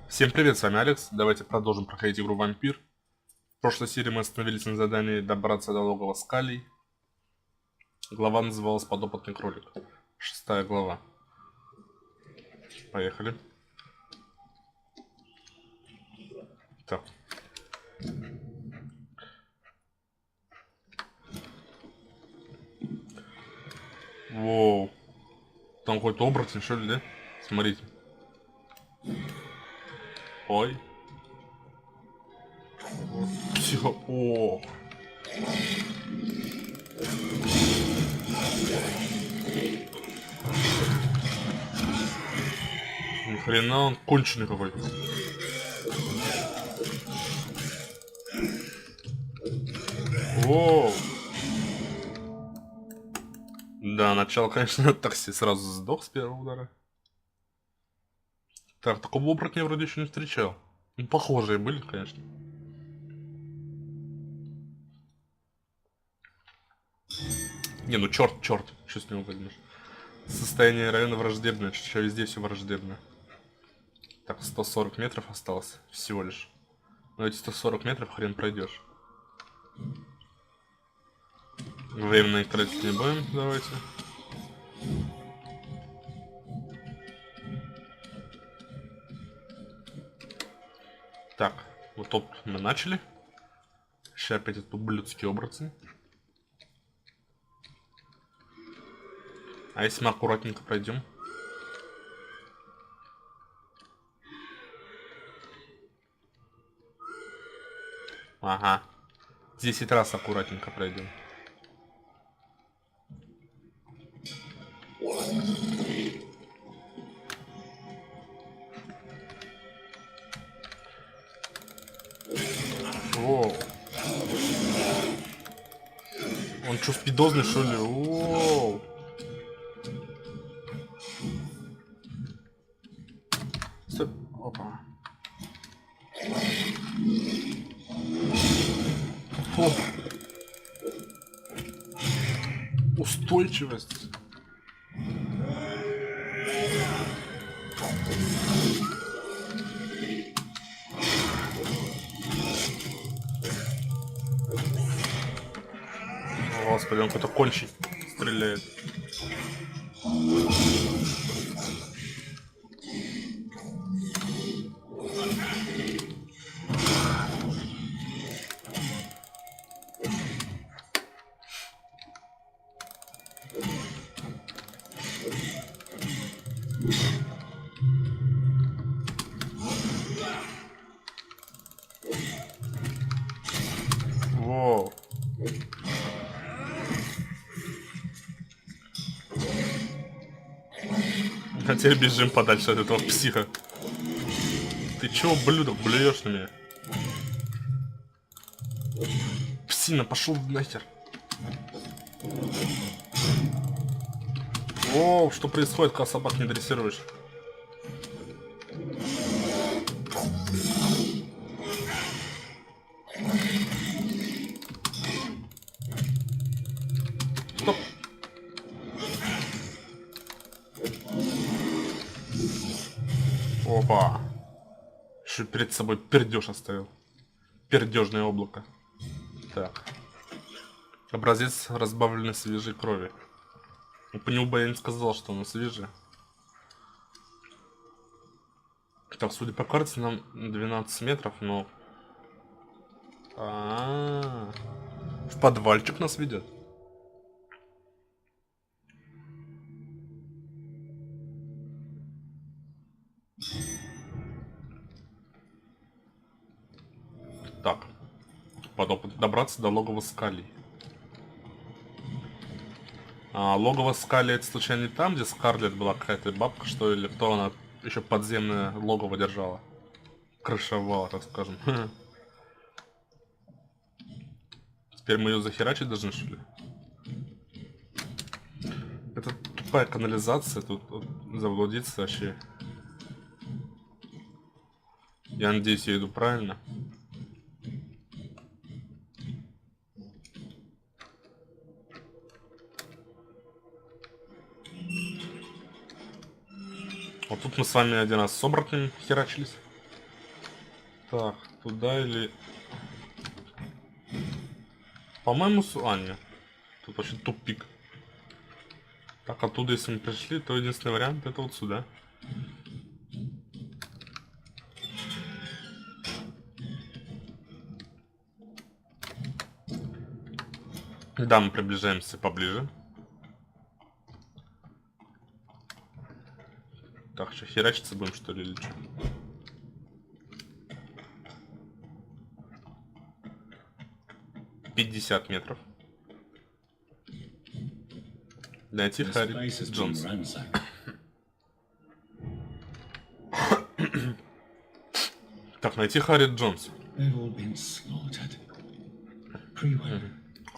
Всем привет, с вами Алекс. Давайте продолжим проходить игру Вампир. В прошлой серии мы остановились на задании добраться до логова скалей. Глава называлась Подопотный кролик. 6-я глава. Поехали. Так. Воу. Там какой-то оборотень, что ли, да? Смотрите. Ой. Все. О. Ни хрена он конченый какой-то. Воу. Да, начало, конечно, такси сразу сдох с первого удара. Так, такого оборотня вроде еще не встречал. Ну, похожие были, конечно. Не, ну черт, что с него возьмешь? Состояние района враждебное, что везде все враждебно. Так, 140 метров осталось всего лишь. Но эти 140 метров хрен пройдешь. Временно их тратить не будем, давайте. Так, вот тут мы начали. Сейчас опять этот ублюдский оборотень. А если мы аккуратненько пройдем? Ага. 10 раз аккуратненько пройдем. Воу. Он что, спидозный, что ли? Воу. Стой. Опа. О. Устойчивость. Господи, он какой-то кончик стреляет. Воу. А теперь бежим подальше от этого психа. Ты чё, ублюдок, блюешь на меня? Псина, пошел нахер. Воу, что происходит, когда собак не дрессируешь? Стоп. Опа. Еще перед собой пердеж оставил. Пердежное облако. Так. Образец разбавленной свежей крови. Ну, по нему бы я не сказал, что он свежий. Так, судя по карте, нам 12 метров, но... В подвальчик нас ведет. Так. Добраться до логова скалей. А логово скали это случайно не там, где Скарлетт была какая-то бабка, что ли? Кто она еще подземное логово держала? Крышевала, так скажем. Теперь мы ее захерачить должны, что ли? Это тупая канализация, тут заблудиться вообще. Я надеюсь, я иду правильно. Вот тут мы с вами один раз с оборотнем херачились. Так, туда или... По-моему, нет. Тут вообще тупик. Так, оттуда, если мы пришли, то единственный вариант это вот сюда. Да, мы приближаемся поближе. Так, что, херачиться будем, что ли, или что? $50 метров. Найти Харри Джонса. Так, найти Харри Джонса.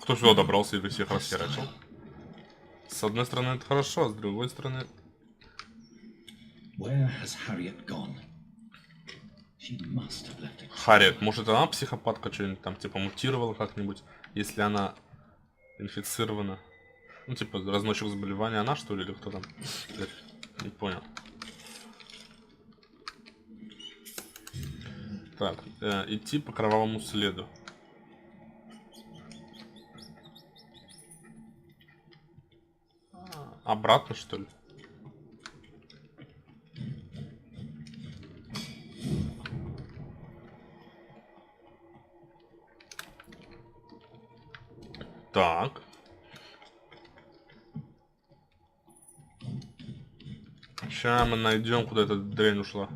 Кто сюда добрался и всех расхерачил? С одной стороны это хорошо, а с другой стороны... Харриет, может она психопатка, что-нибудь там типа мутировала как-нибудь, если она инфицирована? Ну типа разносчик заболевания, она что ли, или кто там? Я не понял. Так, идти по кровавому следу. Обратно, что ли? Так. Сейчас мы найдем, куда эта дрянь ушла.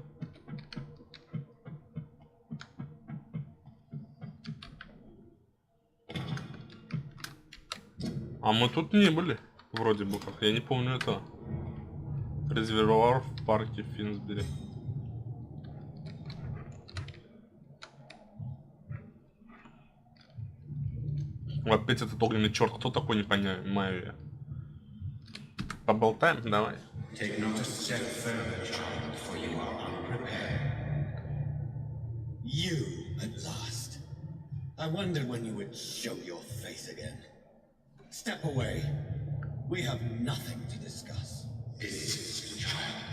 А мы тут не были, вроде бы как. Я не помню это. Резервуар в парке Финсбери. Опять этот огненный черт. Кто такой, не понимаю я. Поболтаем? Давай. You at last. I wondered when you would show your face again. Step away. We have nothing to discuss. This is the child.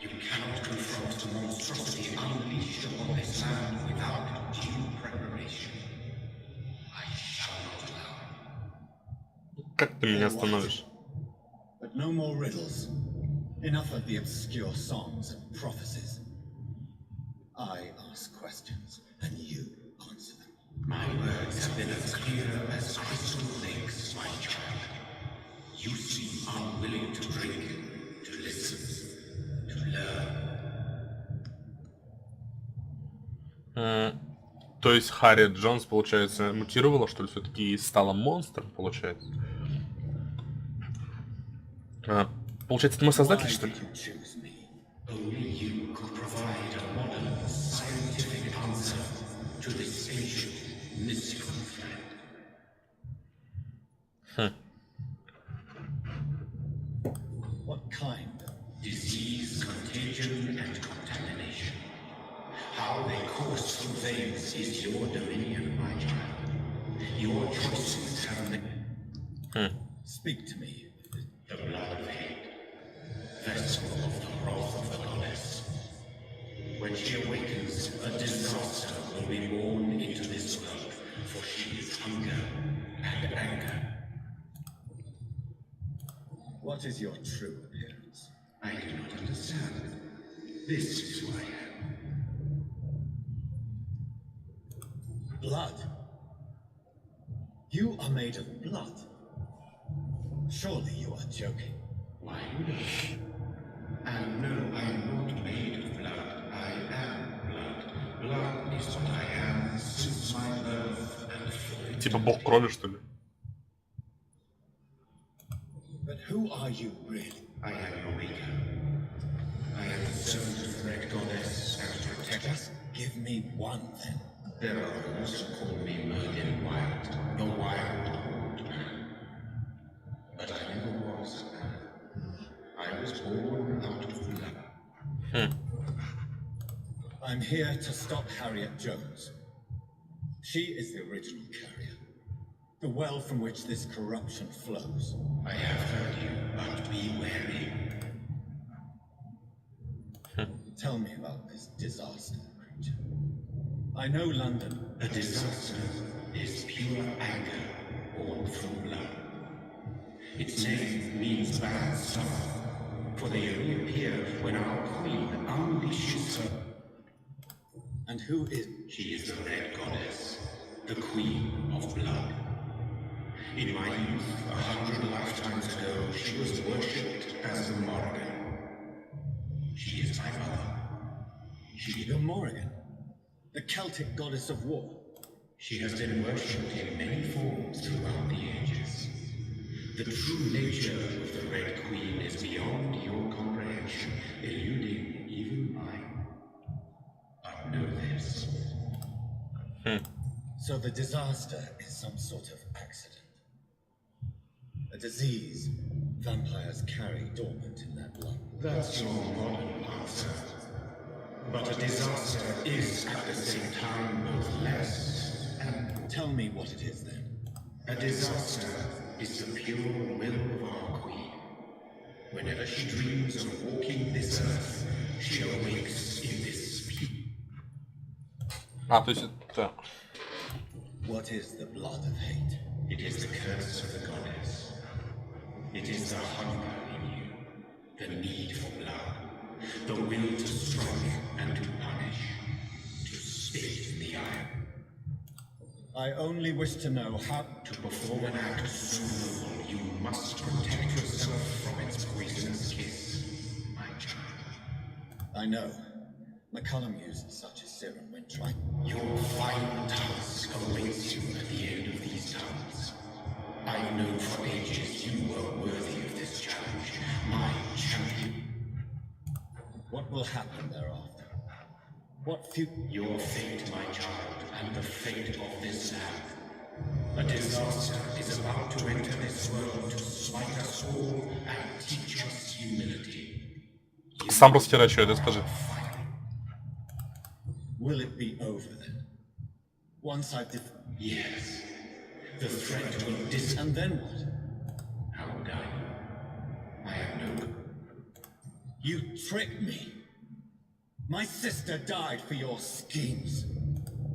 You cannot confront the monstrosity unleashed upon this land without due preparation. I shall not allow. Как ты меня остановишь? But no more riddles. Enough of the obscure songs and prophecies. I ask questions, and you answer them. My words have been as clear as crystal lakes, my child. You seem unwilling to drink, to listen, to learn. То есть Харри Джонс, получается, мутировала, что ли, все-таки и стала монстром, получается? Получается, это мой создатель, что ли? Only you could provide a modern, scientific answer to this ancient, mystical threat. What kind of Disease, contagion, and contamination. How they course through veins is your dominion, my child. Your choices have made. Speak to me. The blood of hate, vessel of the wrath of the goddess. When she awakens, a disaster will be born into this world, for she is hunger and anger. What is your true appearance? I do not understand. This is who I am. Blood. You are made of blood. Surely you are joking. Why would I? And no, I am not made of blood. I am blood. Blood is what I am since my birth and fully. Типа бог крови, что ли? But who are you really? I am a maker. I am the servant of the red goddess and protector. Just give me one then. There are those who call me Merlin Wild, the wild old man. But I never was a man. I was born out of blood. I'm here to stop Harriet Jones. She is the original carrier. The well from which this corruption flows. I have heard you, but be wary. Tell me about this disaster. right. I know London. A disaster is pure anger born from blood. Its name means bad stuff, for they only appear when our queen unleashes her. And who is... She is the Red Goddess, the Queen of Blood. In my youth, 100 lifetimes ago, she was worshipped as the Morrigan. She is my mother. The Morrigan? The Celtic goddess of war? She has been worshipped in many forms throughout the ages. The true nature of the Red Queen is beyond your comprehension, eluding even mine. But know this. So the disaster is some sort of accident. A disease vampires carry dormant in their blood. That's your modern answer. But a disaster is at the same time both less and... Tell me what it is then. A disaster is the pure will of our queen. Whenever she dreams of walking this earth, she awakes in this peak. А, то есть это так. What is the blood of hate? It is the curse of the goddess. It is the hunger in you, the need for blood, the will to strike and to punish, to spit in the eye. I only wish to know how... To perform an act so noble, you must protect yourself from its poisonous kiss, my child. I know. McCullum used such a serum when trying... Your final task awaits you at the end of these tunnels. I've known for ages you were worthy of this challenge, my champion. What will happen thereafter? What future... Your fate, my child, and the fate of this land. A disaster is about to enter this world to smite us all and teach us humility. Сам раскирачу, это скажи. Will it be over then? Once I've Yes. The threat will And then what? How would I have no... You tricked me. My sister died for your schemes.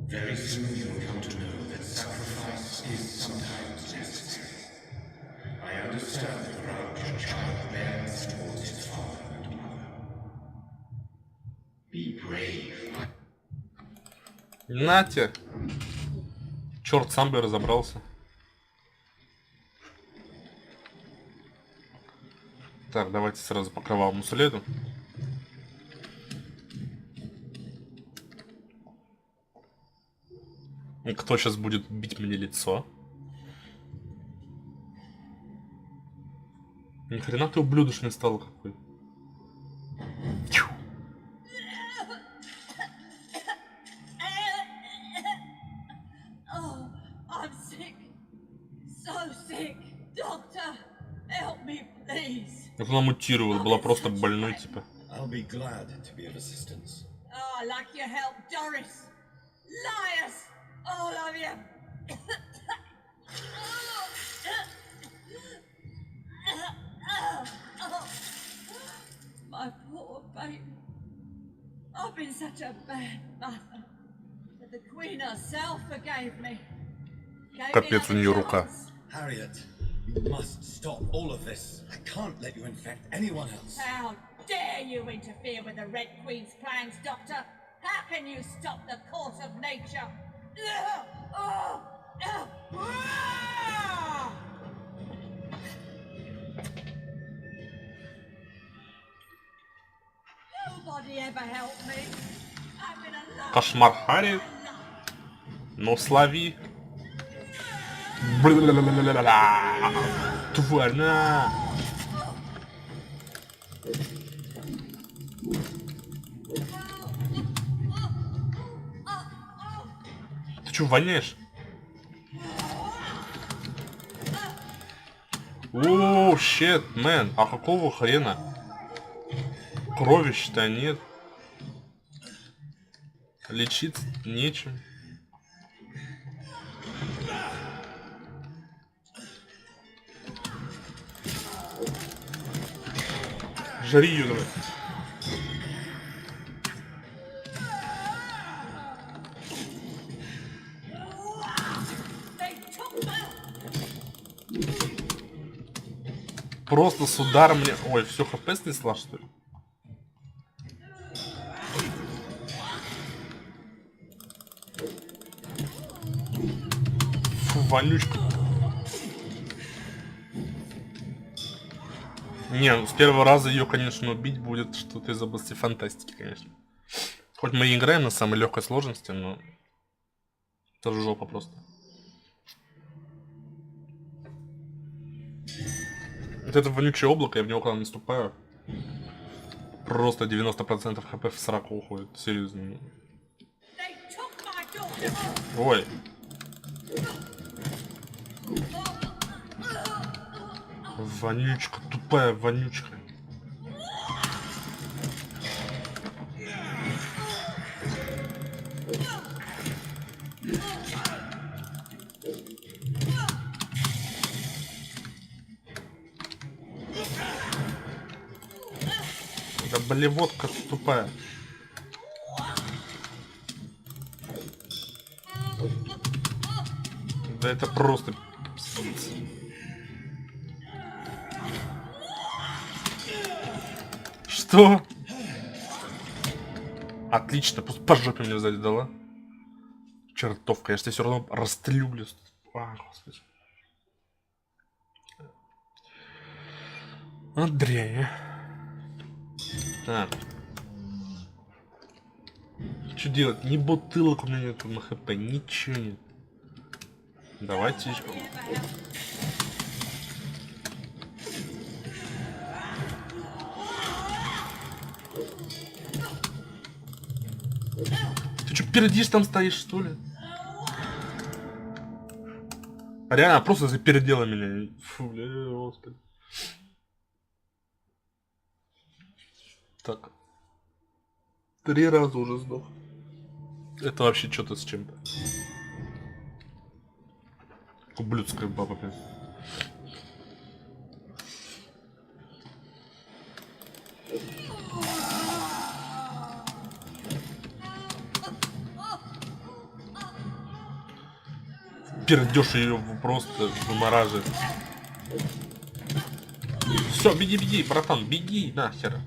Very soon you'll come to know that sacrifice is sometimes necessary. I understand the grudge a child bears towards his father and mother. Be brave. Нате. Черт, сам бы разобрался. Так, давайте сразу по кровавому следу. И кто сейчас будет бить мне лицо? Ни хрена ты ублюдочный стал какой. Тьфу. Oh, I'm sick. So sick. Doctor, help me, please. Вот она мутировала, была просто больной, типа. I'll be glad to be of assistance. Oh, I like your help, Doris. Liars, all of you. My poor baby. I've been such a bad mother. But the Queen herself forgave me. Капец, у нее рука. Harriet, you must stop all of this. I can't let you infect anyone else. How dare you interfere with the Red Queen's plans, Doctor? How can you stop the course of nature? Nobody ever helped me. I've been alone. Кошмар Харри. Ну, слови. Бля-ля-ля-ля-ля-ля. Тварь, на. Ты чё, воняешь? Оу, щет, мэн. А какого хрена? Кровища-то нет. Лечить нечем. Жри ее давай. просто с ударом мне... Ой, все, хп снесла, что ли? Фу, вонючка. Не, ну с первого раза ее, конечно, убить будет что-то из области фантастики, конечно. Хоть мы и играем на самой легкой сложности, но... Это жопа просто. Вот это вонючее облако, я в него когда наступаю, просто 90% хп в сраку уходит. Серьезно. Ой. Вонючка, тупая вонючка. Да болеводка тупая. Да это просто... Что? Отлично, пусть по жопе мне сзади дала. Чертовка, я же тебя все равно растлюблю. А, господи. Андрей. Так. Что делать? Ни бутылок у меня нет на хп, ничего нет. Давайте. Ты что, пердишь там стоишь, что ли? А реально, просто запердела меня. Фу, бля, господи. Так. 3 раза уже сдох. Это вообще что-то с чем-то. Ублюдская баба, блин. Пердёшь ее просто вымораживает. Все, беги, беги, братан, беги нахер.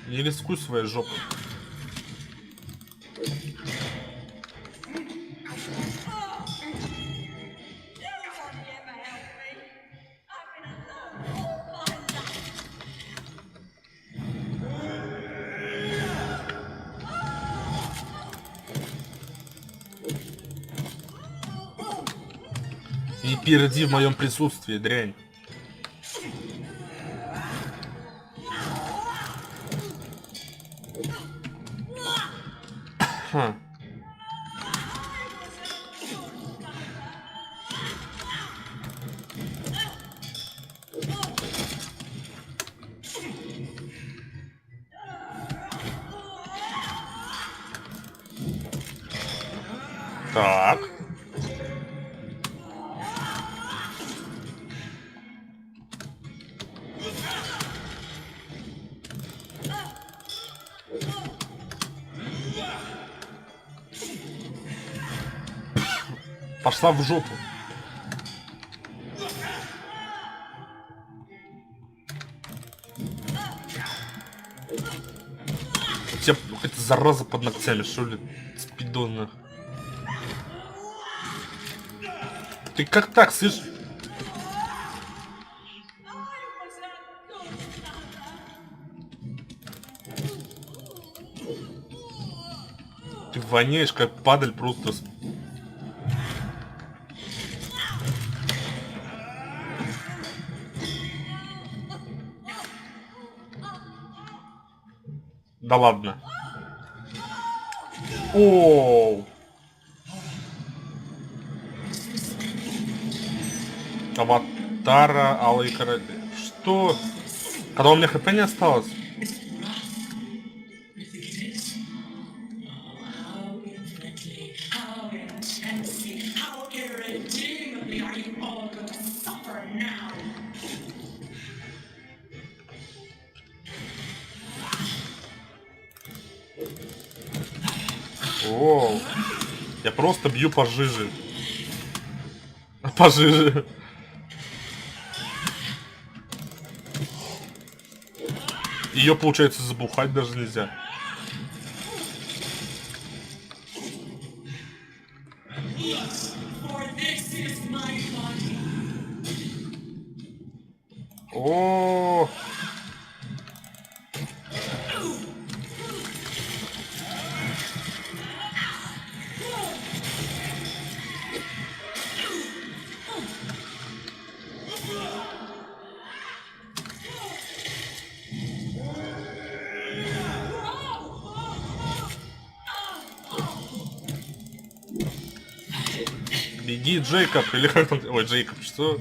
Не рискуй своей жопой. Не перди в моем присутствии, дрянь. Ха. Так. Пошла в жопу. У тебя какая-то зараза под ногтями, что ли? Спидонная. Ты как так, слышишь? Ты воняешь, как падаль просто. Да ладно. Оу. Аватара, алые короли. Что? Когда у меня хп не осталось? Оу. Я просто бью пожиже. Пожиже. Ее, получается, забухать даже нельзя. О, беги, Джейкоб, или как там... Ой, Джейкоб, что?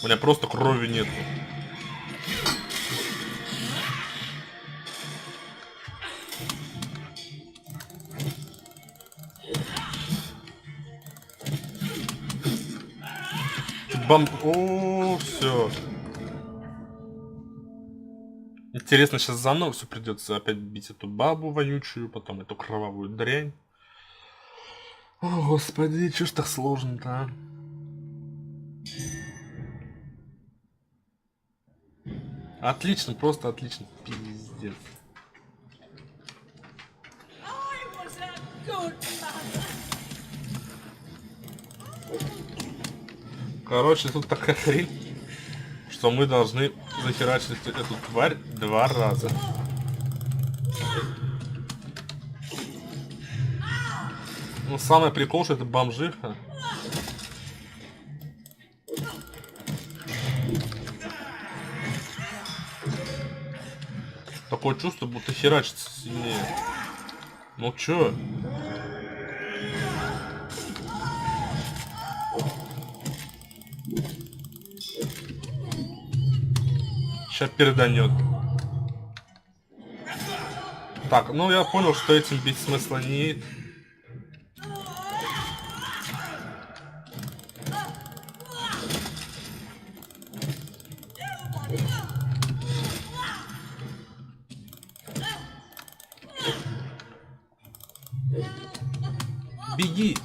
У меня просто крови нет. Бам... О, все. Интересно, сейчас заново все придется опять бить эту бабу вонючую, потом эту кровавую дрянь. О, господи, чё ж так сложно-то, а? Отлично, просто отлично. Пиздец. I was a good mother. Короче, тут такая хрень, что мы должны захерачить эту тварь 2 раза. Ну, самый прикол, что это бомжиха. Такое чувство, будто херачится сильнее. Ну чё? Сейчас переданет. Так, ну я понял, что этим бить смысла нет. Беги!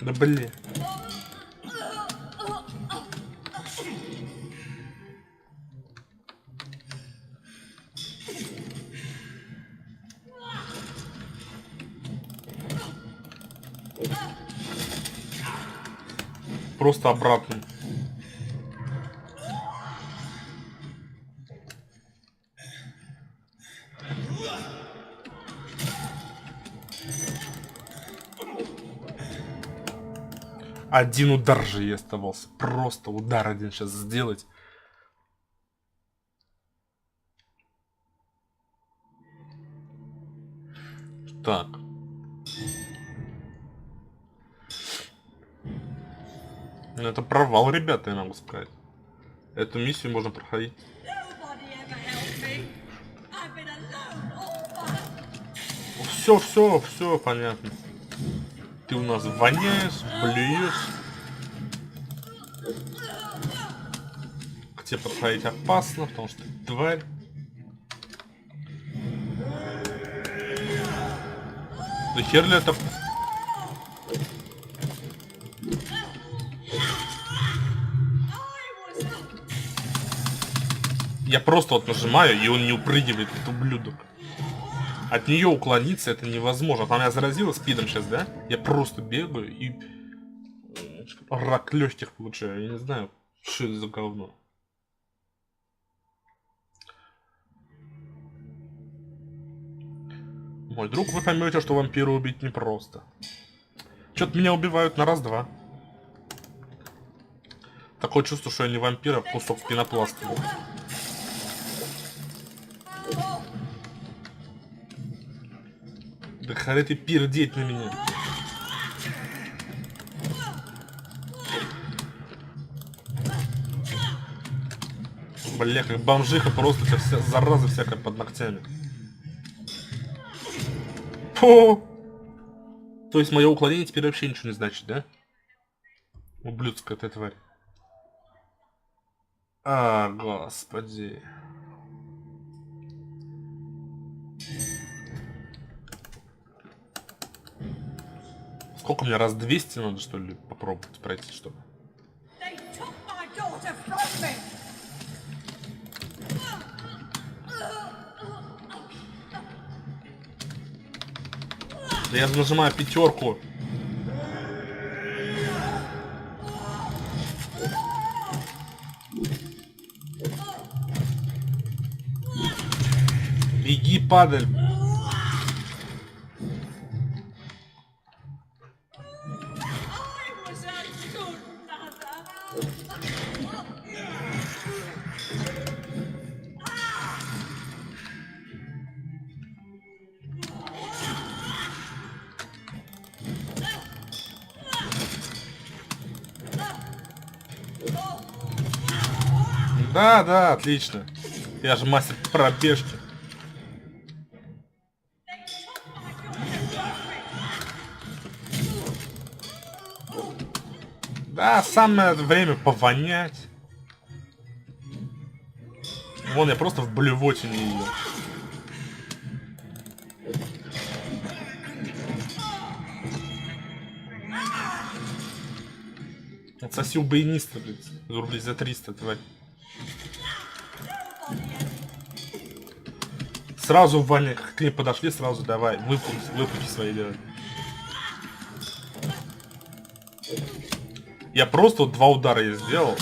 Да блин. Просто обратно. Один удар же ей оставался. Просто удар один сейчас сделать. Так. Ну, это провал, ребята, я могу сказать. Эту миссию можно проходить. Nobody ever helped me. I've been alone all my... Все, понятно. Ты у нас воняешь, блюешь. К тебе подходить опасно, потому что ты тварь. Да хер ли это... Я просто вот нажимаю, и он не упрыгивает, этот ублюдок. От нее уклониться это невозможно. Там я заразила спидом сейчас, да? Я просто бегаю и... рак легких получаю. Я не знаю, что это за говно. Мой друг, вы поймете, что вампира убить непросто. Чё-то меня убивают на раз-два. Такое чувство, что я не вампир, а кусок пенопласта. Да харе ты пердеть на меня. Бля, как бомжиха, просто вся зараза всякая под ногтями. Фу! То есть мое уклонение теперь вообще ничего не значит, да? Ублюдская ты тварь. А, господи. Сколько мне, раз 200 надо, что ли, попробовать пройти, чтобы? Да я нажимаю пятерку. Беги, падаль. Да, да, отлично. Я же мастер пробежки. Да, самое время повонять. Вон, я просто в блювотине ее. Отсоси у баяниста, блядь. Рублей за 300, тварь. Сразу, Ваня, к ней подошли, сразу давай, выпуки свои делай. Я просто вот 2 удара я сделал.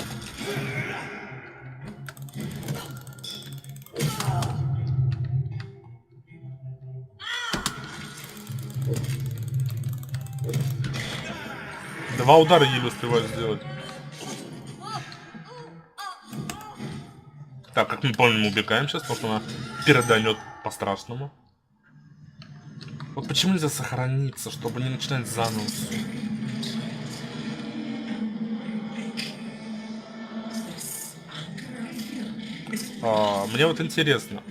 Два удара еле успеваю сделать. Так, как мы помним, убегаем сейчас, потому что она переданет по-страшному. Вот почему нельзя сохраниться, чтобы не начинать заново? Мне вот интересно.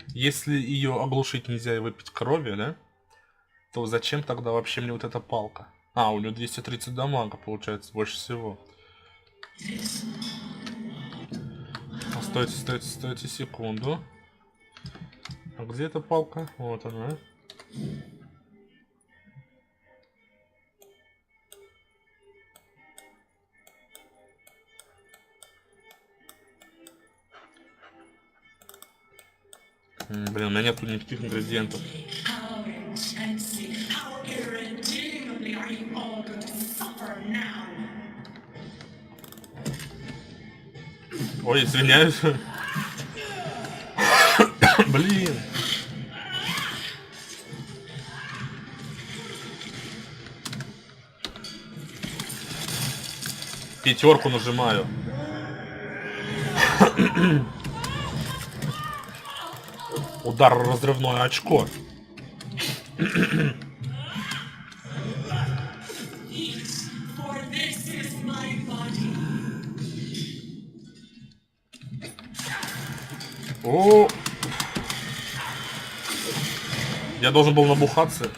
Если ее оглушить нельзя и выпить крови, да? То зачем тогда вообще мне вот эта палка? А, у нее 230 дамага, получается, больше всего. Стойте секунду. А где эта палка? Вот она. Блин, у меня нету никаких ингредиентов. Ой, извиняюсь. Блин. Пятерку нажимаю. Удар разрывное очко. О! Я должен был набухаться.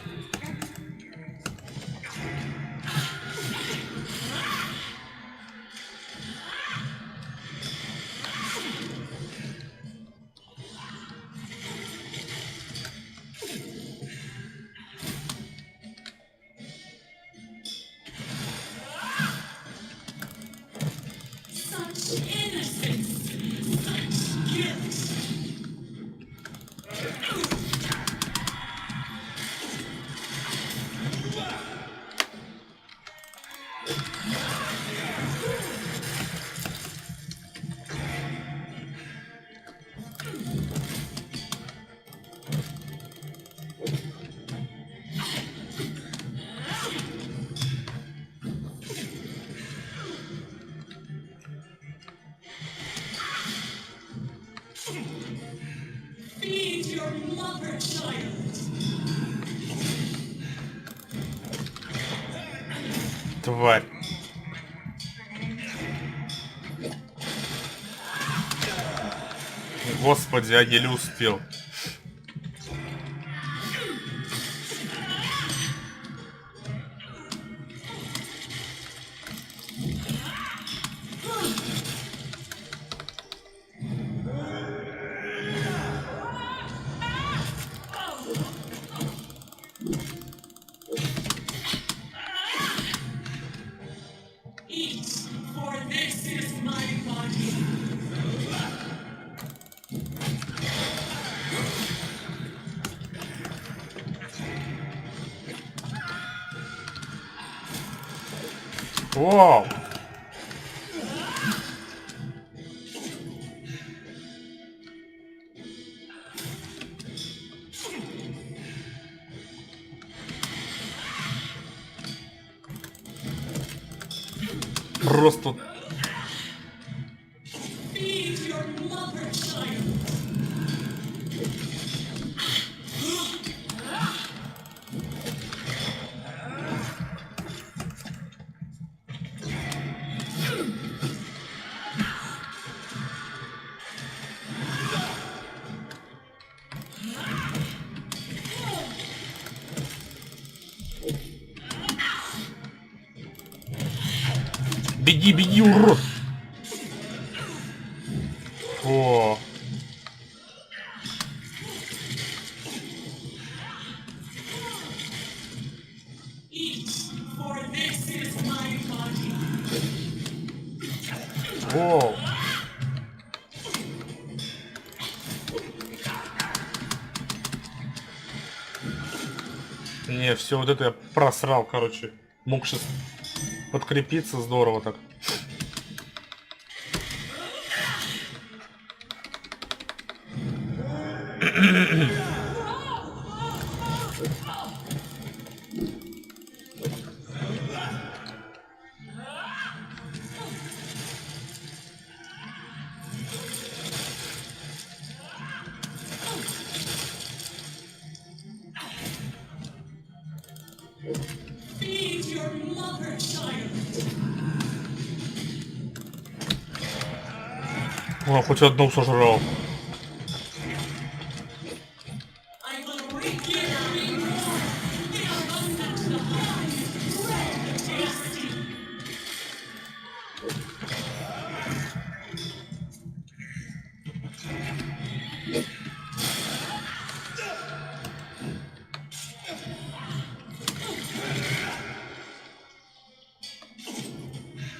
Тварь. Господи, я еле успел. Вау! Просто... Беги, беги, урод! О. О. Не, все вот это я просрал, короче. Мог сейчас подкрепиться здорово так. О, хоть одну сожрал.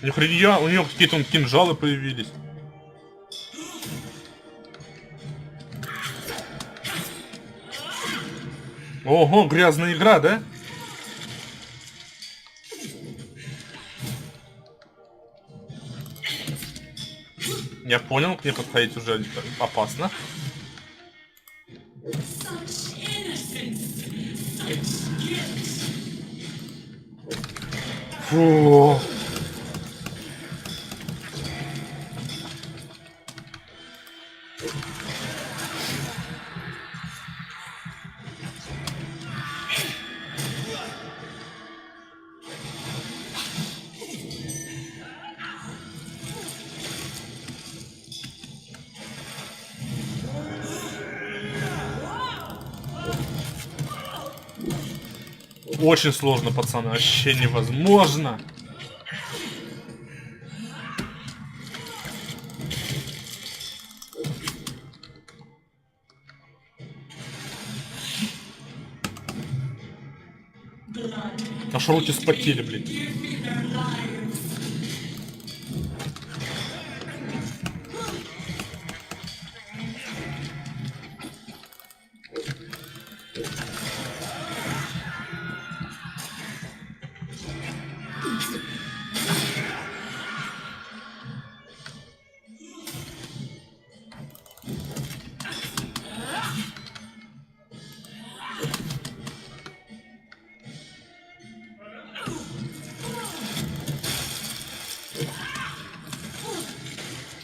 Ни хрена, у нее какие-то кинжалы появились. Ого, грязная игра, да? Я понял, к ней подходить уже опасно. Фу. Очень сложно, пацаны, вообще невозможно. Аж руки спотели, блин.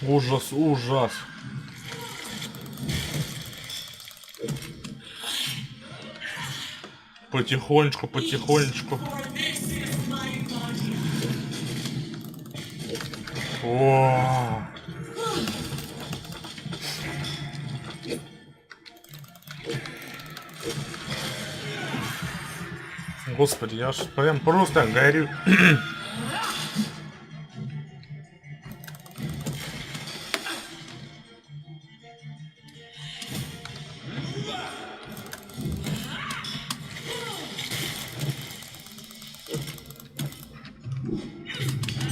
Ужас, ужас. Потихонечку, потихонечку. О. Господи, я ж прям просто горю.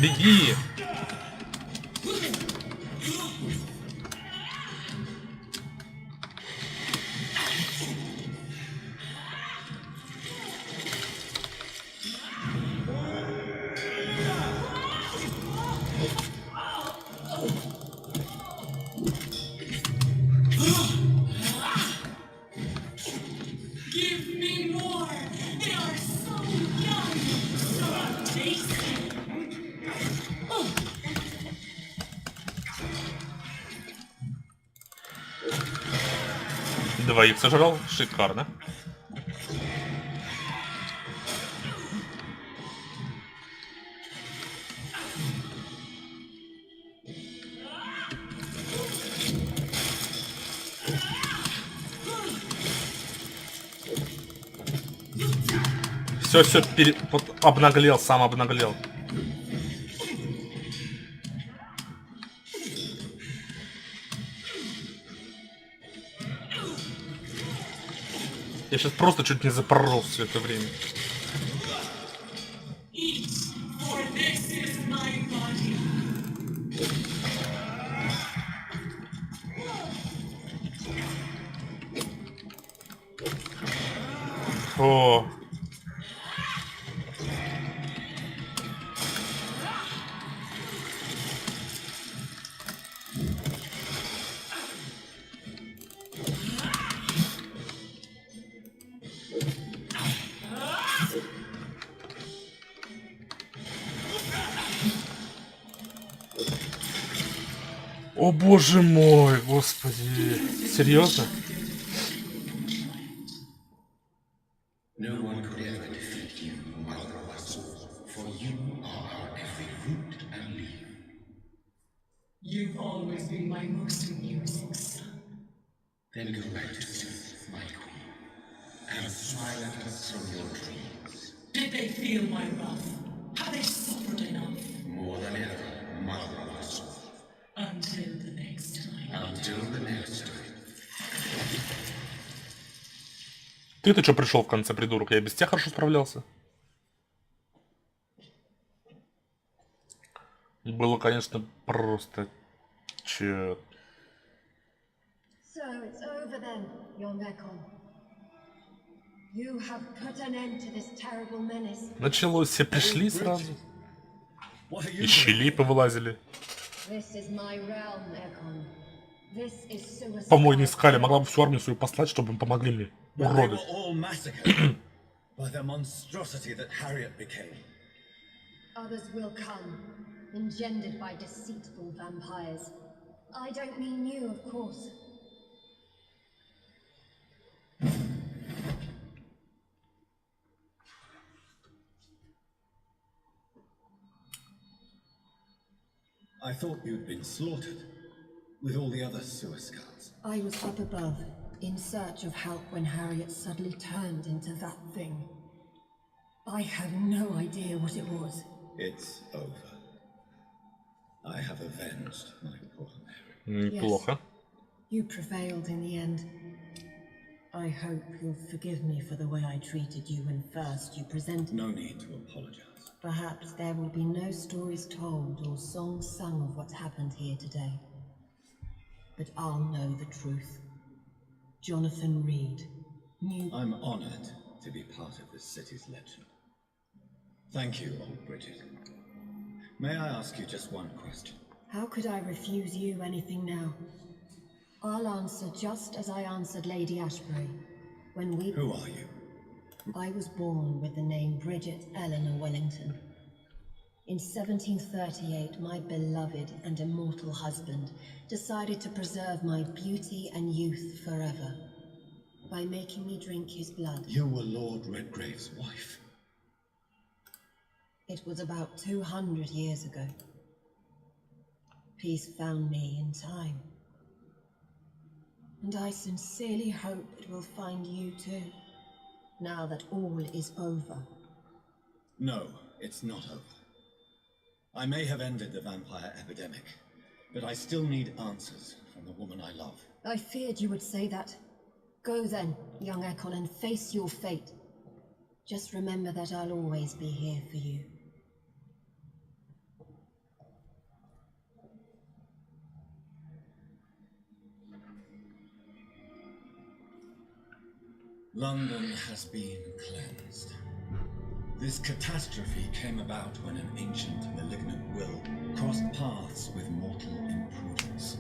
Беги! Двоих сожрал, шикарно. Все, обнаглел, сам обнаглел. Я сейчас просто чуть не запорол все это время. О. О боже мой, господи. Серьезно? No one could ever defeat you, Mother of us all, for you are every root and leaf. You've always been my most amusing son. Then go back to sleep, my queen, and smile at us from your dreams. Did they feel my wrath? Have they suffered enough? More than ever, Mother of us all. Until the next time. Until the next time. Ты-то что пришел в конце, придурок? Я без тебя хорошо справлялся. Было, конечно, просто... Чё... So it's over then, your Nekon. You have put an end to this terrible menace. Началось, все пришли сразу. What are you Из щелей повылазили. This is my realm, Nekon. This is suicide. Помой искали, могла бы всю армию свою послать, чтобы им помогли мне. But they Уроды. were all massacred by the monstrosity that Harriet became. Others will come, engendered by deceitful vampires. I don't mean you, of course. I thought you'd been slaughtered with all the other suicide. I was up above, in search of help when Harriet suddenly turned into that thing. I had no idea what it was. It's over. I have avenged my poor Mary. Неплохо. You prevailed in the end. I hope you'll forgive me for the way I treated you when first you presented. No need to apologize. Perhaps there will be no stories told or songs sung of what happened here today. But I'll know the truth. Jonathan Reed knew... I'm honored to be part of this city's legend. Thank you, old Bridget. May I ask you just one question? How could I refuse you anything now? I'll answer just as I answered Lady Ashbury. When we... Who are you? I was born with the name Bridget Eleanor Wellington. In 1738, my beloved and immortal husband decided to preserve my beauty and youth forever. by making me drink his blood. You were Lord Redgrave's wife. It was about 200 years ago. Peace found me in time. And I sincerely hope it will find you too, now that all is over. No, it's not over. I may have ended the vampire epidemic, but I still need answers from the woman I love. I feared you would say that. Go then, young Ekon, and face your fate. Just remember that I'll always be here for you. London has been cleansed. This catastrophe came about when an ancient malignant will crossed paths with mortal imprudence.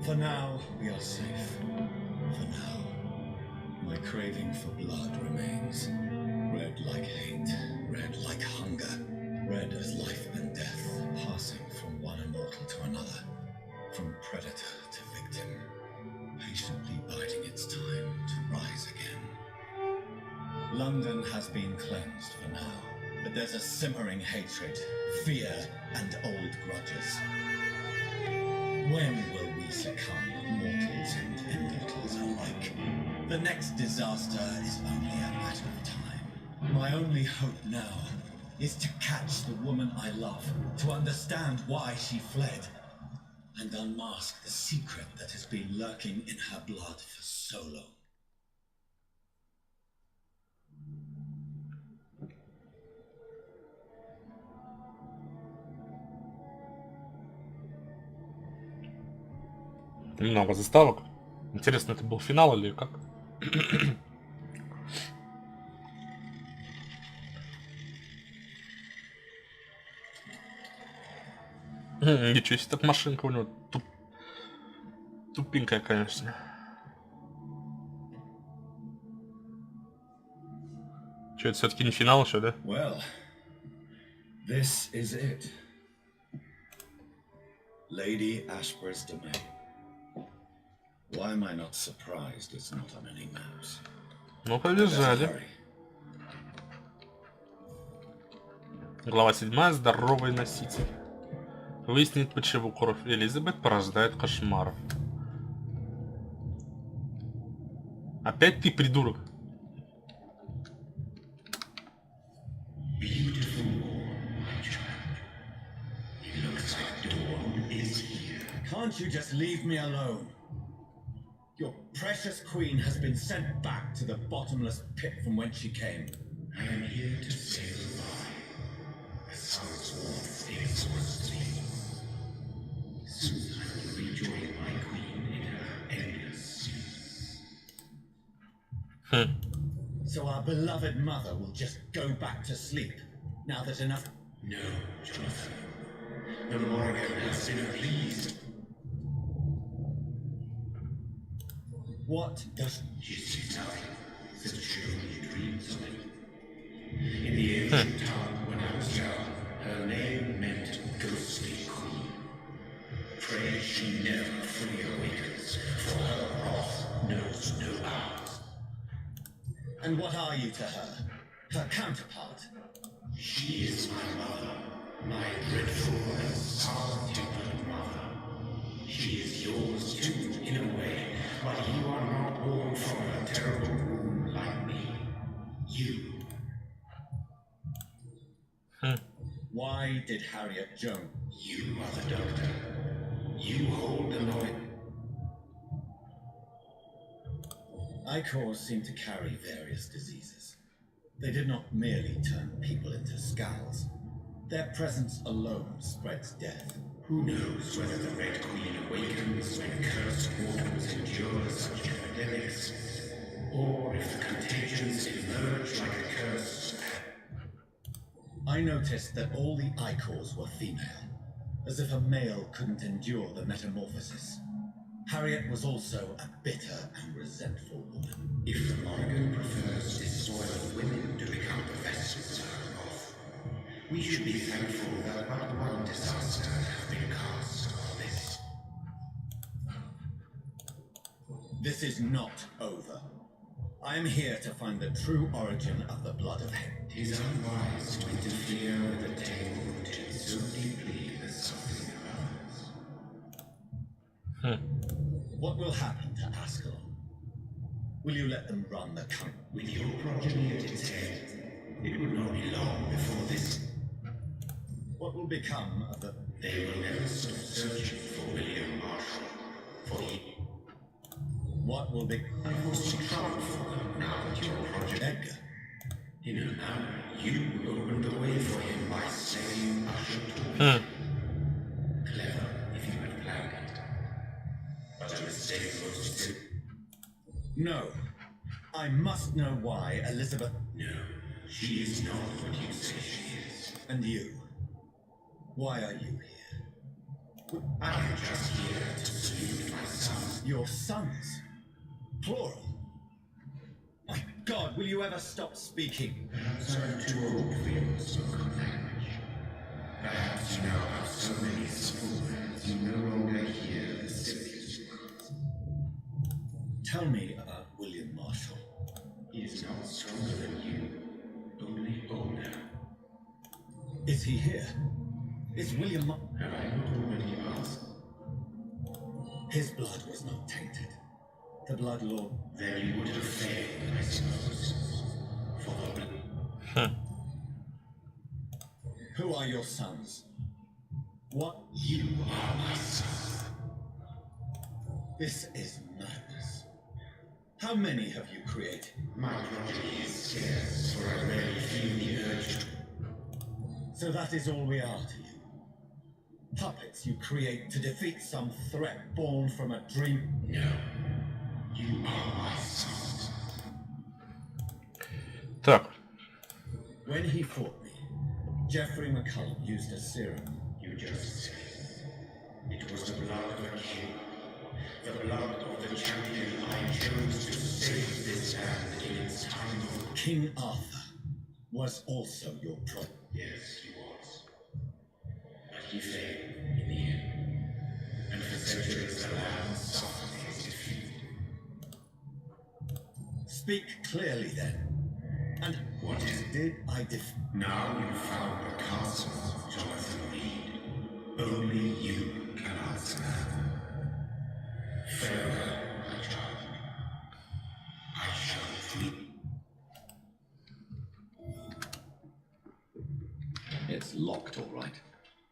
For now, we are safe. For now, my craving for blood remains. Red like hate, red like hunger, red as life and death, passing from one immortal to another, from predator to victim, patiently biding its time to rise again. London has been cleansed for now, but there's a simmering hatred, fear, and old grudges. When will we succumb, mortals and immortals alike? The next disaster is only a matter of time. My only hope now is to catch the woman I love, to understand why she fled, and unmask the secret that has been lurking in her blood for so long. Много заставок. Интересно, это был финал или как? Ничего себе, так машинка у него тупенькая, конечно. Что, это все-таки не финал еще, да? Well, this is it. Lady Ashbur's domain. Why am I not surprised it's not on any maps? Ну, побежали. Глава 7. Здоровый носитель. Выяснить, почему кровь Элизабет порождает кошмаров. Опять ты, придурок. Can't you just leave me alone? Your precious queen has been sent back to the bottomless pit from whence she came. I am here to say goodbye. The sun's warmth exhausts me. Soon I will rejoin my queen in her endless sleep. So our beloved mother will just go back to sleep, now that enough... No, Jonathan. The Morrigan has been appeased. What does... She sees nothing, since she only dreams of it. In the ancient time when I was young, her name meant ghostly queen. Pray she never fully awakens, for her wrath knows no bounds. And what are you to her? Her counterpart? She is my mother, my dreadful and sour-tempered mother. She is yours too, in a way, but you are not born from a terrible womb like me. You. Why did Harriet Jones... You are the doctor. You hold the knowledge. Icors seem to carry various diseases. They did not merely turn people into skulls. Their presence alone spreads death. Who knows whether the Red Queen awakens when cursed mortals endure such epidemics, or if the contagions emerge like a curse. I noticed that all the Icors were female, as if a male couldn't endure the metamorphosis. Harriet was also a bitter and resentful woman. If the Morrigan prefers despoiled women to become the vessels of her wrath, we should be thankful that but one disaster has been cast on this. This is not over. I am here to find the true origin of the blood of him. It is unwise to interfere with a tale rooted so deeply in the suffering of others. What will happen to Ascalon? Will you let them run the country? With your progeny at its head, it would not be long before this. What will become of the... They will never stop searching for William Marshall. For he... What will be... I foresee trouble for them now that your project... Edgar? In an hour, you opened the way for him by saying Usher Torch. Clever, if you had planned it. But a mistake most simple. No. I must know why Elizabeth... No, she is not what you say she is. And you? Why are you here? I am just here to salute my sons. Your sons? Plural? My God, will you ever stop speaking? Perhaps I am too old for your spoken language. Perhaps you now have so many school words you no longer hear the simplest words. Tell me about William Marshall. He is not stronger than you, only older. Is he here? Is William Have I not already asked? His blood was not tainted. The blood lord... Then you would have failed, I suppose. For the blood. Who are your sons? What? You are my son. This is madness. How many have you created? My progeny is scarce, for I rarely feel the urge to... So that is all we are to you. Puppets you create to defeat some threat born from a dream. No. You are my son. Так, When he fought me, Geoffrey McCullum used a serum. You just said it was the blood of a king. The blood of the champion I chose to save this land in its time of... King Arthur was also your prophet. Yes, he was. But he failed in the end. And for centuries the land suffered his defeat. Speak clearly then. And What is it? did I defeat? Now you found the castle of Jonathan Reed. Only you can answer that. Farewell, my child. I shall free. It's locked, all right.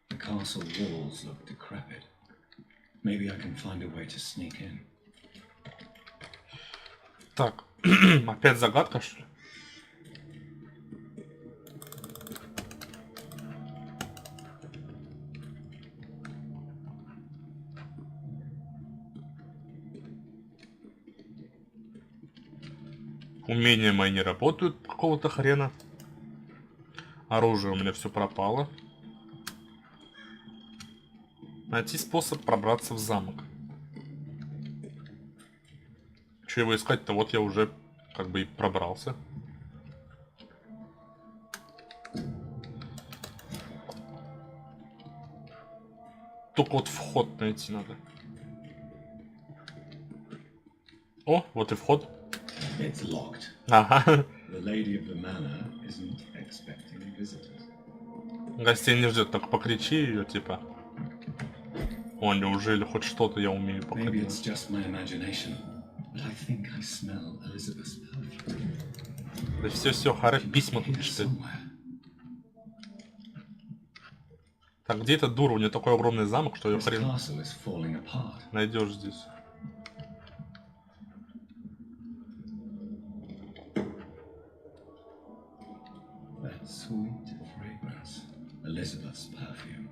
The castle walls look decrepit. Maybe I can find a way to sneak in. так. Опять загадка, что ли? Умения мои не работают какого-то хрена. Оружие у меня все пропало. Найти способ пробраться в замок. Че его искать-то? Вот я уже как бы и пробрался. Только вот вход найти надо. О, вот и вход. It's locked. Ага. The lady of the manor isn't expecting visitors. Гостей не ждет, только покричи ее, типа. О, неужели хоть что-то я умею Maybe покричать? it's just my imagination, but I think I smell Elizabeth's perfume. Да все, Харри, письма тут Here читает. somewhere. Так, где эта дура? У нее такой огромный замок, что ее This хрен castle is falling apart. найдешь здесь. That sweet fragrance. Elizabeth's perfume.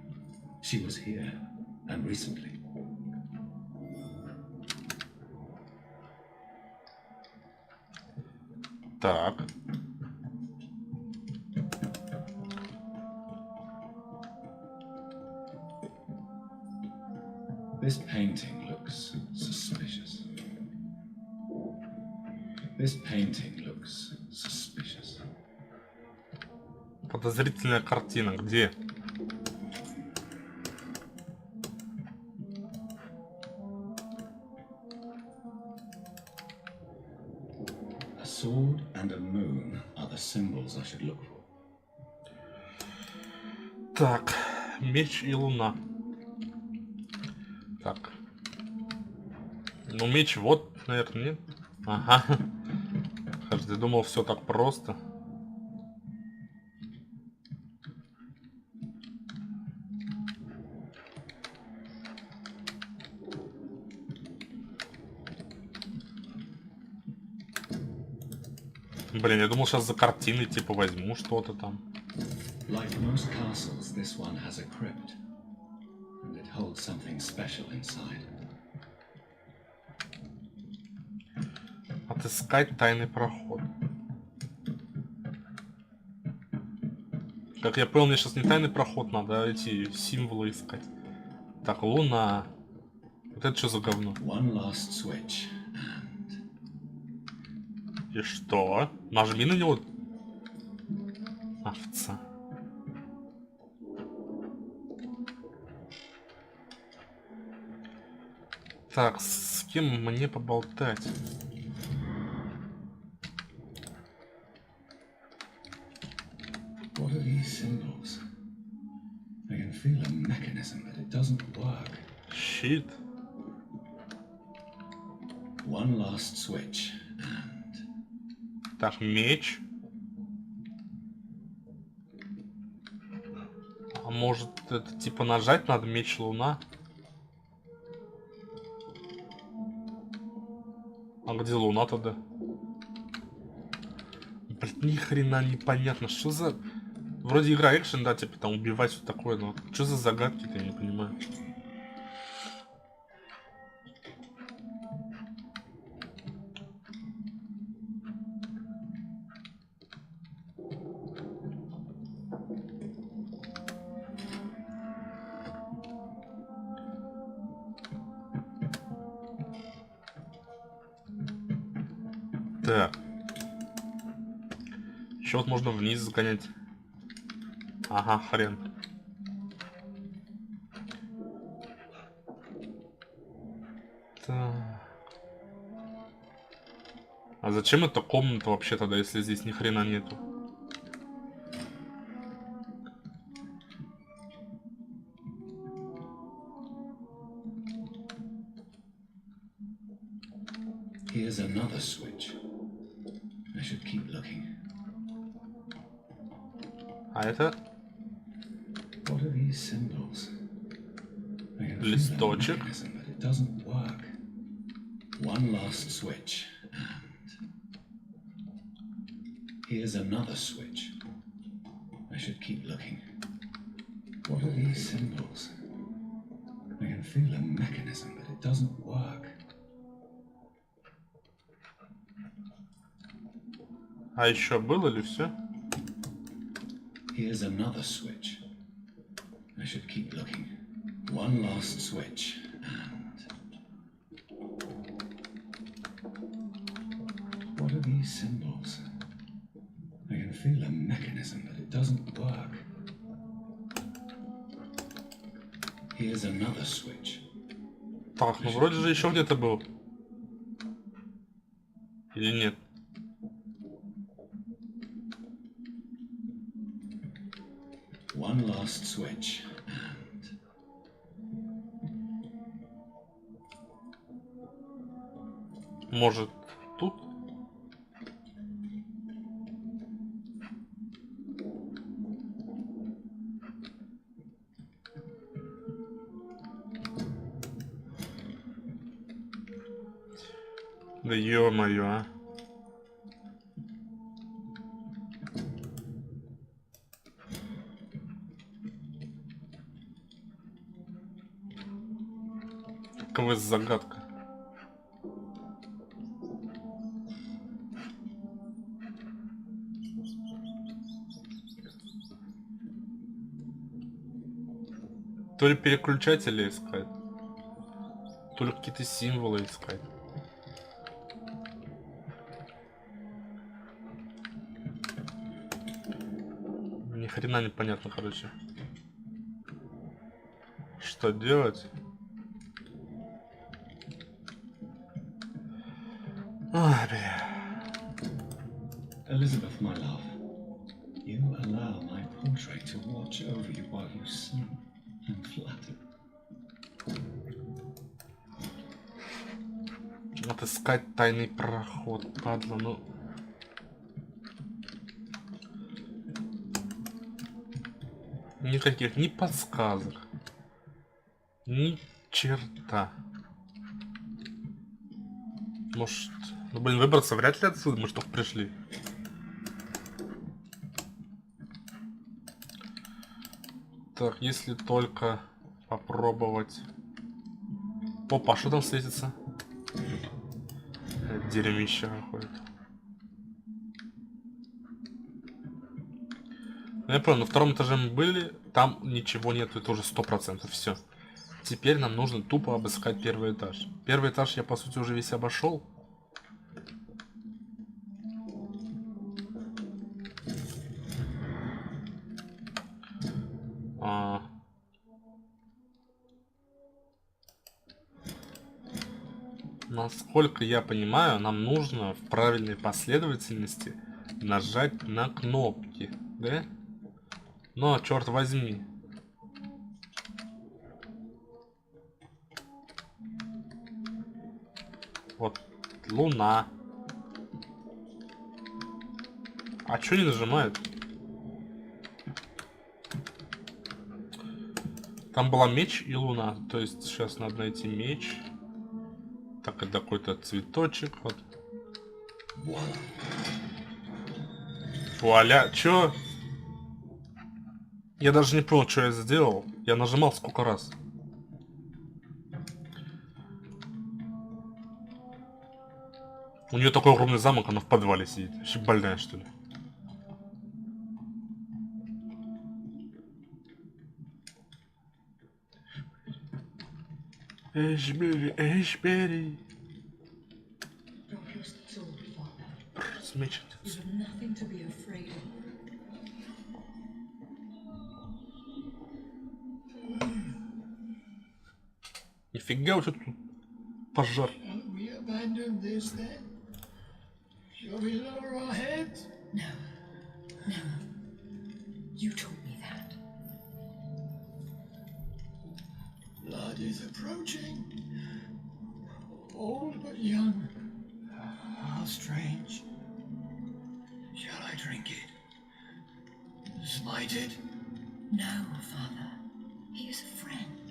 She was here, and recently. Так. This painting looks suspicious. This painting looks suspicious. Подозрительная картина. Где? A sword and a moon are the symbols I should look for. Так, меч и луна. Так. Ну, меч вот, наверное, нет. Ага. Каждый думал, все так просто. Блин, я думал, сейчас за картиной типа возьму что-то там. Like most castles, this one has a crypt, and it holds something special inside. Отыскать тайный проход. Как я понял, мне сейчас не тайный проход надо, а эти символы искать. Так, луна. Вот это что за говно? One last switch, and И что? Нажми на него. Овца. Так, с кем мне поболтать? what are these symbols? I can feel a mechanism, but it doesn't work. Щит. One last switch, and Так, меч. А может это типа нажать надо? Меч луна? А где луна тогда? Блин, ни хрена непонятно. Что за... Вроде игра экшен, да, типа там убивать все такое, но что за загадки-то, я не понимаю. Так. Еще вот можно вниз загонять. Ага, хрен. Так. А зачем эта комната вообще тогда, если здесь ни хрена нету? here's another switch. I should keep looking. А это What are these symbols? I can feel a листочек. mechanism, but it doesn't work. One last switch, and here's another switch. I should keep looking. What are these symbols? I can feel a mechanism, but it doesn't work. А еще было ли все? Here's another switch. I should keep looking. One last switch, and what are these symbols? I can feel a mechanism, but it doesn't work. Here's another switch. Так, ну вроде же еще где-то был. Или нет? One last switch, and Может тут? Да ё-моё, а. Какова загадка? То ли переключатели искать, то ли какие-то символы искать. Ни хрена непонятно, короче. Что делать? Ой, бля. Elizabeth, my love, you allow my portrait to watch over you while you sing and flatter. Отыскать тайный проход, падла, ну... Никаких ни подсказок, ни черта. Может... Ну, блин, выбраться вряд ли отсюда, мы что пришли. Так, если только попробовать... Опа, а что там светится? Дерьмище какое-то. Ну, я понял, на втором этаже мы были, там ничего нету, это уже 100%, все. Теперь нам нужно тупо обыскать первый этаж. Первый этаж я, по сути, уже весь обошел. Насколько я понимаю, нам нужно в правильной последовательности нажать на кнопки, да? Но, черт возьми. Вот, луна. А чё не нажимает? Там была меч и луна. То есть сейчас надо найти меч. Так, это какой-то цветочек. Вот. Вуаля. Чё? Я даже не понял, что я сделал. Я нажимал сколько раз. У нее такой огромный замок, она в подвале сидит. Вообще больная, что ли? Эшбери, Эшбери. Смечет. Нифига, вот тут пожар. Shall we lower our heads? No. No. You taught me that. Blood is approaching. Old but young. How strange. Shall I drink it? Smite it? No, Father. He is a friend.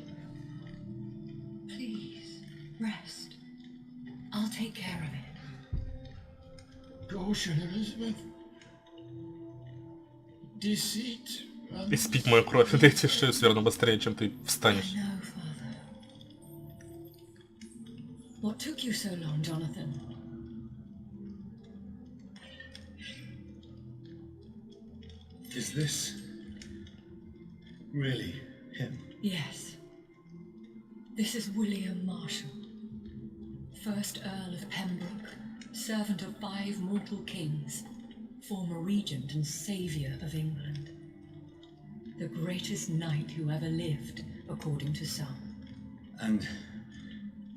Please, rest. I'll take care of it. Caution, Elizabeth. Deceit. Испить мою кровь, да эти шею сверну быстрее, чем ты встанешь. No, Father. What took you so long, Jonathan? Is this really him? Yes. This is William Marshall, 1st Earl of Pembroke, servant of 5 mortal kings, former regent and saviour of England. The greatest knight who ever lived, according to some. And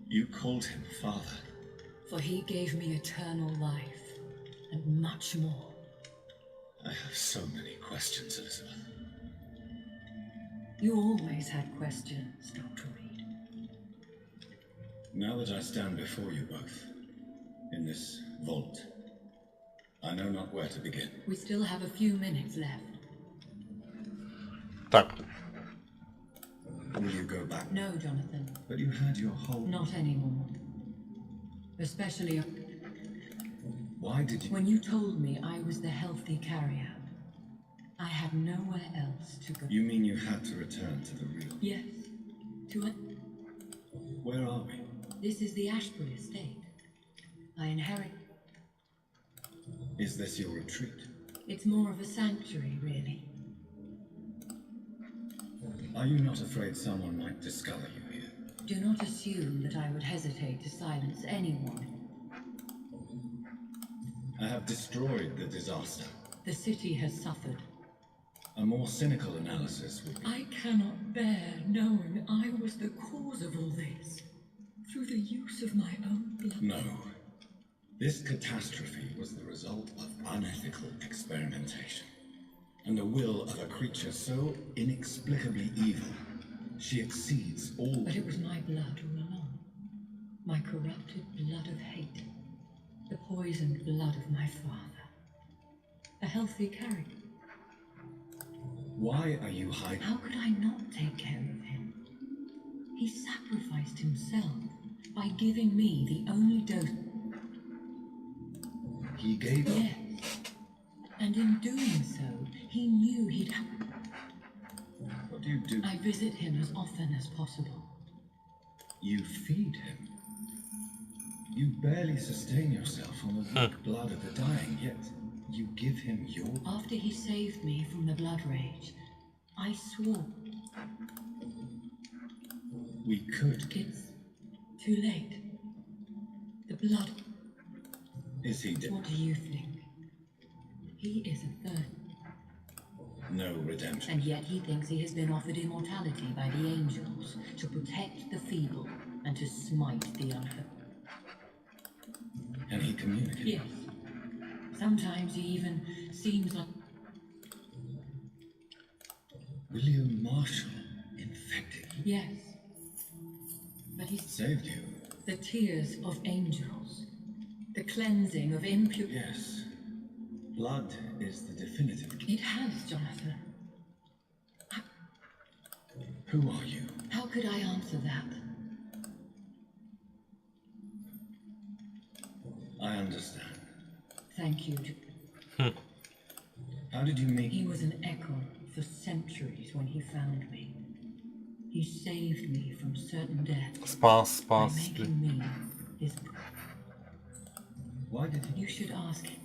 you called him father? For he gave me eternal life, and much more. I have so many questions, Elizabeth. You always had questions, Dr. Reed. Now that I stand before you both, in this vault, I know not where to begin. We still have a few minutes left. Так. Will you go back? No, Jonathan. But you had your whole... Not anymore. Especially Why did you... when you told me I was the healthy carrier. I had nowhere else to go. You mean you had to return to the real... Yes. To it. Where are we? This is the Ashbury estate. I inherit. Is this your retreat? It's more of a sanctuary, really. Are you not afraid someone might discover you here? Do not assume that I would hesitate to silence anyone. I have destroyed the disaster. The city has suffered. A more cynical analysis would be... I cannot bear knowing I was the cause of all this. Through the use of my own blood. No. This catastrophe was the result of unethical experimentation, and the will of a creature so inexplicably evil, she exceeds all. But it was my blood all along. My corrupted blood of hate. The poisoned blood of my father. A healthy character. Why are you hiding? How could I not take care of him? He sacrificed himself by giving me the only dose. He gave up. Yes. And in doing so, he knew he'd have. What do you do? I visit him as often as possible. You feed him. You barely sustain yourself on the weak blood of the dying, yet you give him your... After he saved me from the blood rage, I swore. We could. It's too late. The blood... Is he dead? What do you think? He is a third. No redemption. And yet he thinks he has been offered immortality by the angels to protect the feeble and to smite the unheard. And he communicates? Yes. Sometimes he even seems like... William Marshall infected you? Yes. But he saved you? The tears of angels. The cleansing of impure... Yes. Blood is the definitive... It has, Jonathan. Who are you? How could I answer that? I understand. Thank you. How did you meet? He was an echo for centuries when he found me. He saved me from certain death. By making me his... Why did he... You should ask him.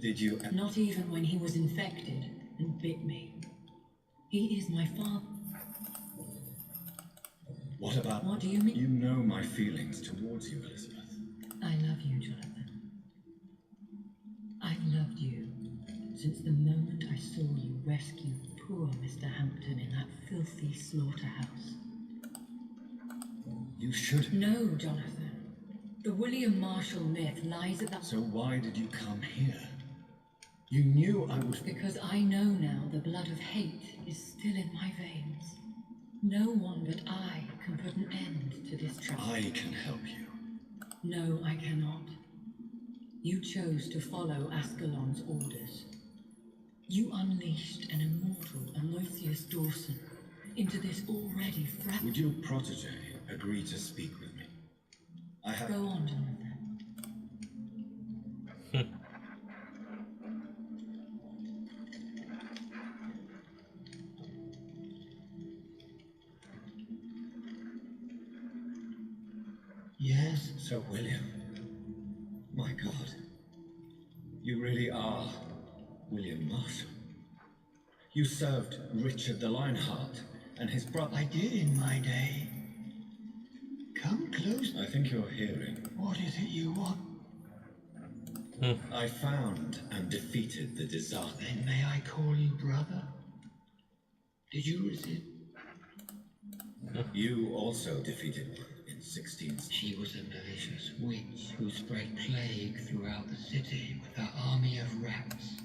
Did you... Not even when he was infected and bit me. He is my father. What about... What do you mean? You know my feelings towards you, Elizabeth. I love you, Jonathan. I've loved you since the moment I saw you rescue poor Mr. Hampton in that filthy slaughterhouse. You should... No, Jonathan. The William Marshall myth lies at that... So why did you come here? You knew I would... Because I know now the blood of hate is still in my veins. No one but I can put an end to this trouble. I can help you. No, I cannot. You chose to follow Ascalon's orders. You unleashed an immortal Aloysius Dawson into this already fragile... Would your protege agree to speak with me? I have... Go on, Jonathan. Yes, Sir William. My God. You really are William Marshall. You served Richard the Lionheart and his brother. I did in my day. Come close. I think you're hearing. What is it you want? I found and defeated the disaster. Then may I call you brother? Did you resist? You also defeated one in 16... She was a malicious witch who spread plague throughout the city with her army of rats.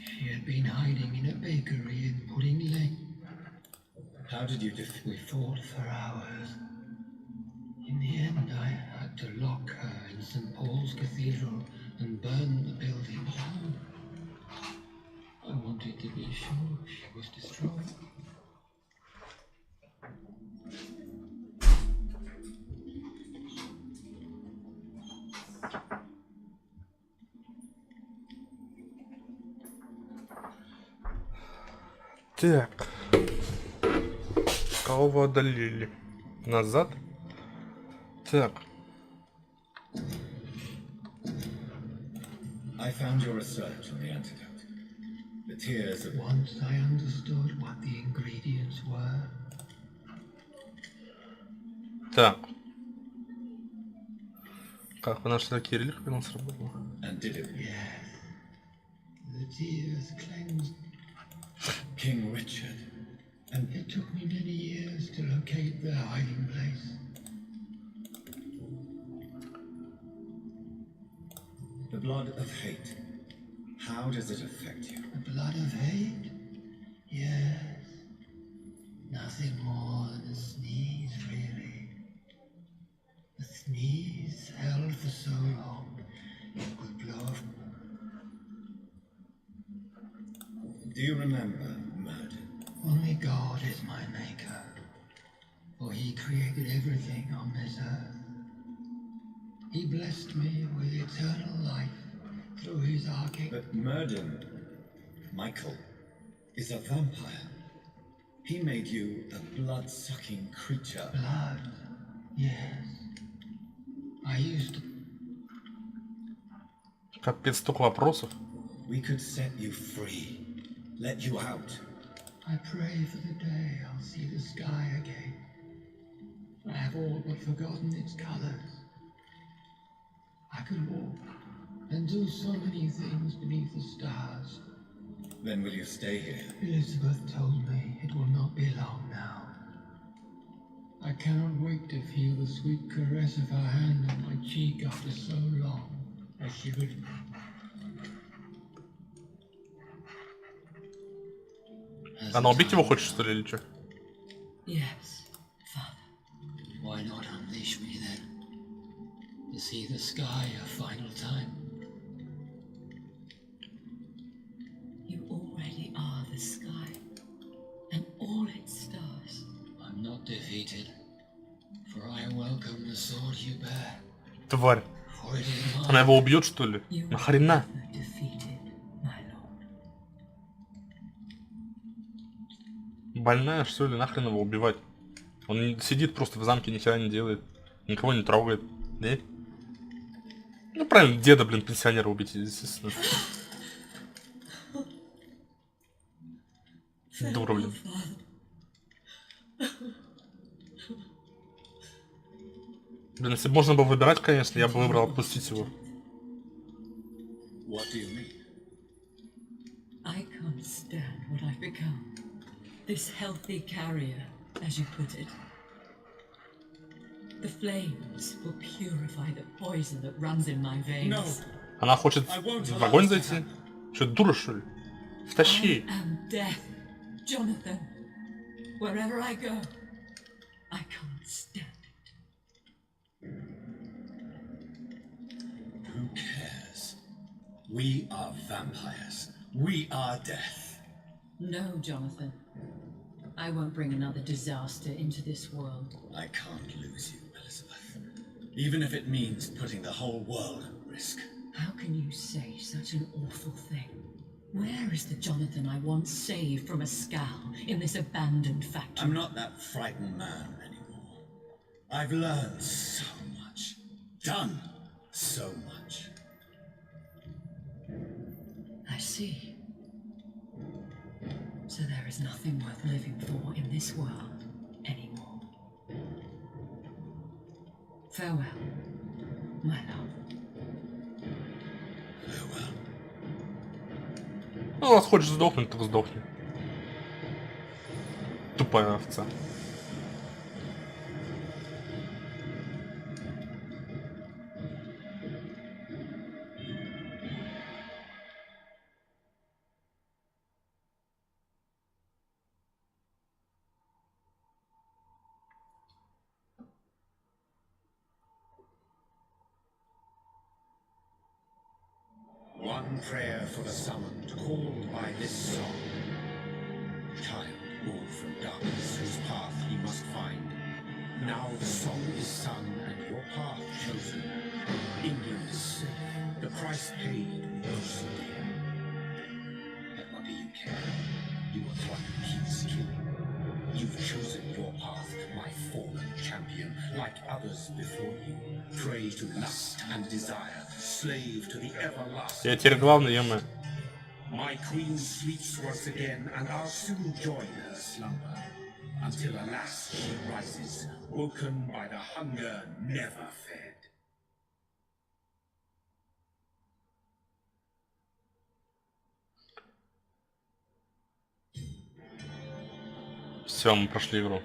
She had been hiding in a bakery and putting leg. How did you defeat? We fought for hours. In the end, I had to lock her in St. Paul's Cathedral and burn the building down. I wanted to be sure she was destroyed. Так. Кого одолели? Назад? Так. I found your research on the antidote. The tears of... Once I understood what the ingredients were. Так. Как вы нашли такие реликвии, у нас работало? And did it? Yes. The tears cleansed. King Richard. And it took me many years to locate their hiding place. The blood of hate. How does it affect you? The blood of hate? Yes. Nothing more than a sneeze, really. A sneeze held for so long, it would blow off. Do you remember Murden? Only God is my maker, for he created everything on this earth. He blessed me with eternal life through his arching. But Murden, Michael, is a vampire. He made you a blood-sucking creature. Blood, yes. I used to. Капец, столько вопросов. We could set you free, let you out. I pray for the day I'll see the sky again. I have all but forgotten its colors. I could walk and do so many things beneath the stars. Then will you stay here? Elizabeth told me it will not be long now. I cannot wait to feel the sweet caress of her hand on my cheek after so long, as she would. Она убить его хочет, что ли, или что? Yes, Father. Why not unleash me then? To see the sky a final time. You already are the sky, and all its stars. I'm not defeated, for I welcome the sword you bear. Тварь. For it is mine. Она его убьет, что ли? You Нахрена? were defeated, my lord. Больная, что ли? Нахрен его убивать? Он сидит просто в замке, ничего не делает. Никого не трогает. Да? Ну правильно, деда, блин, пенсионера убить, естественно. Дура, блин. Блин, если бы можно было выбирать, конечно, я бы выбрал отпустить его. What do you mean? I can't stand what I've become. This healthy carrier, as you put it. The flames will purify the poison that runs in my veins. No! Она хочет в огонь зайти? Что, дура, что ли? Втащи. I am death, Jonathan. Wherever I go, I can't stand it. Who cares? We are vampires. We are death. No, Jonathan. I won't bring another disaster into this world. I can't lose you, Elizabeth. Even if it means putting the whole world at risk. How can you say such an awful thing? Where is the Jonathan I once saved from a scowl in this abandoned factory? I'm not that frightened man anymore. I've learned so much. Done so much. I see. So there is nothing worth living for in this world anymore. Farewell, my love. Farewell. Ну, раз хочешь сдохнуть, так сдохни. Тупая овца. One prayer for the summoned, called by this song. Child born from darkness, whose path he must find. Now the song is sung and your path chosen. England is safe, the price paid most dear. But what do you care? You are one who keeps killing. You've chosen your path, my fallen champion, like others before you. Prey to lust and desire, slave to the everlasting. Я теперь главный, ё-моё. My queen sleeps once again, and I'll soon join her slumber. Until alas she rises, woken by the hunger never fed. Все, мы прошли игру.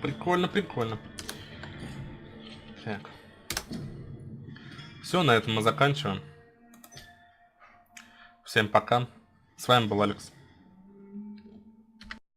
Прикольно, прикольно. Так. Все, на этом мы заканчиваем. Всем пока. С вами был Алекс.